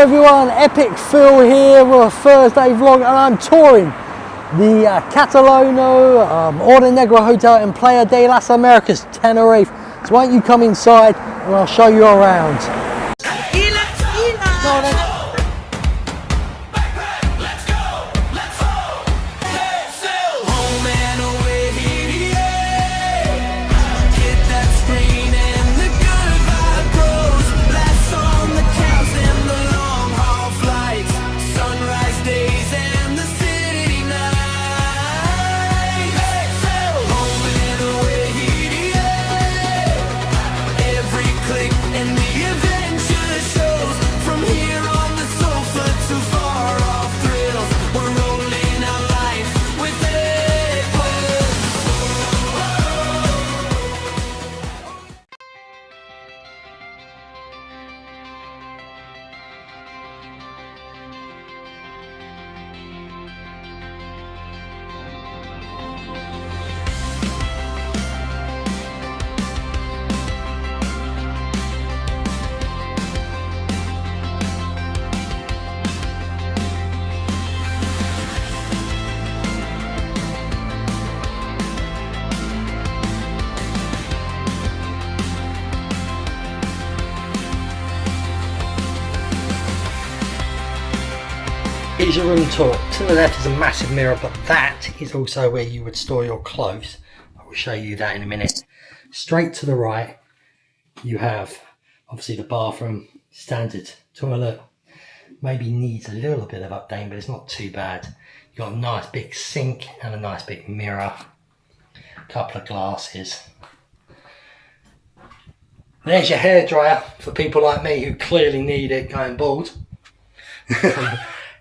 Everyone, Epic Phil here with a Thursday vlog, and I'm touring the Catalonia Oro Negro Hotel in Playa de las Américas, Tenerife. So why don't you come inside and I'll show you around. Here's your room tour. To the left is a massive mirror, but that is also where you would store your clothes. I will show you that in a minute. Straight to the right, you have obviously the bathroom, standard toilet. Maybe needs a little bit of updating, but it's not too bad. You've got a nice big sink and a nice big mirror. A couple of glasses. There's your hairdryer for people like me who clearly need it going bald.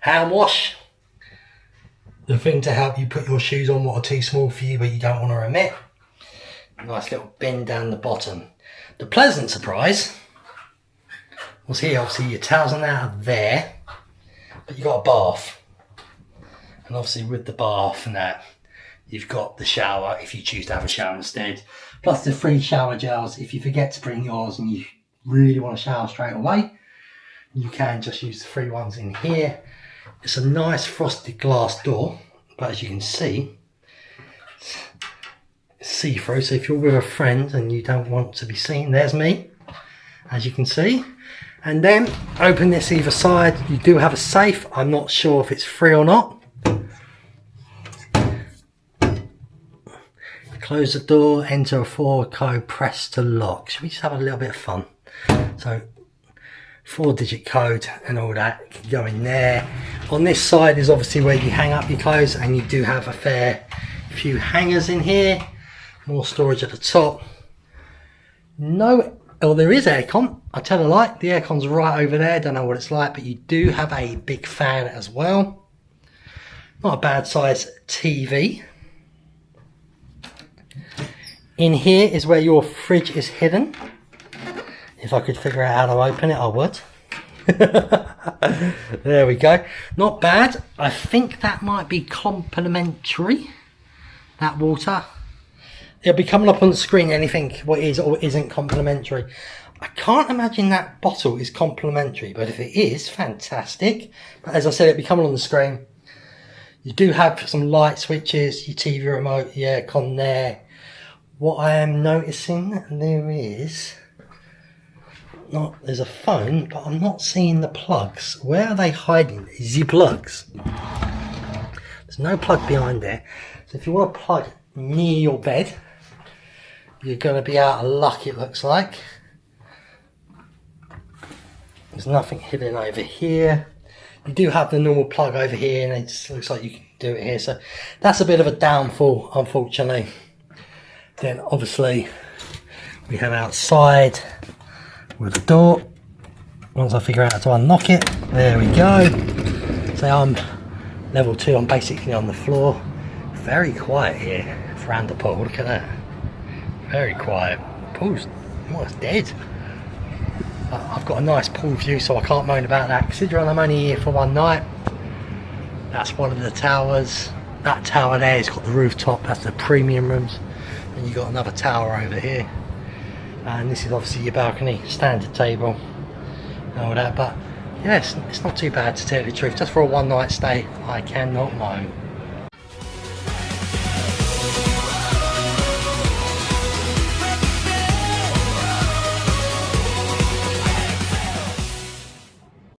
Hand wash, the thing to help you put your shoes on what are too small for you but you don't want to remit. Nice little bin down the bottom. The pleasant surprise was here. Obviously your towels are out of there, but you've got a bath. And obviously with the bath and that, you've got the shower if you choose to have a shower instead. Plus the free shower gels if you forget to bring yours and you really want to shower straight away. You can just use the free ones in here. It's a nice frosted glass door, but as you can see, it's see-through. So if you're with a friend and you don't want to be seen, there's me, as you can see. And then open this either side. You do have a safe. I'm not sure if it's free or not. Close the door, enter a forward code, press to lock. Should we just have a little bit of fun? So 4-digit code and all that can go in there. On this side is obviously where you hang up your clothes, and you do have a fair few hangers in here. More storage at the top. No, oh, there is aircon. I tell a lie, the aircon's right over there. Don't know what it's like, but you do have a big fan as well. Not a bad size TV. In here is where your fridge is hidden. If I could figure out how to open it, I would. There we go. Not bad. I think that might be complimentary, that water. It'll be coming up on the screen anything what is or isn't complimentary. I can't imagine that bottle is complimentary, but if it is, fantastic. But as I said, it'll be coming on the screen. You do have some light switches, your TV remote, your aircon there. What I am noticing, there is... there's a phone, but I'm not seeing the plugs. Where are they hiding? The plugs. There's no plug behind there. So if you want to plug near your bed, you're going to be out of luck, it looks like. There's nothing hidden over here. You do have the normal plug over here, and it just looks like you can do it here. So that's a bit of a downfall, unfortunately. Then obviously we have outside with the door. Once I figure out how to unlock it, there we go. So I'm level 2, I'm basically on the floor. Very quiet here around the pool, look at that. Very quiet. Pool's almost dead. I've got a nice pool view, so I can't moan about that. Considering I'm only here for one night. That's one of the towers. That tower there has got the rooftop, that's the premium rooms. And you've got another tower over here. And this is obviously your balcony, standard table and all that, but yes, it's not too bad to tell you the truth. Just for a one night stay, I cannot moan.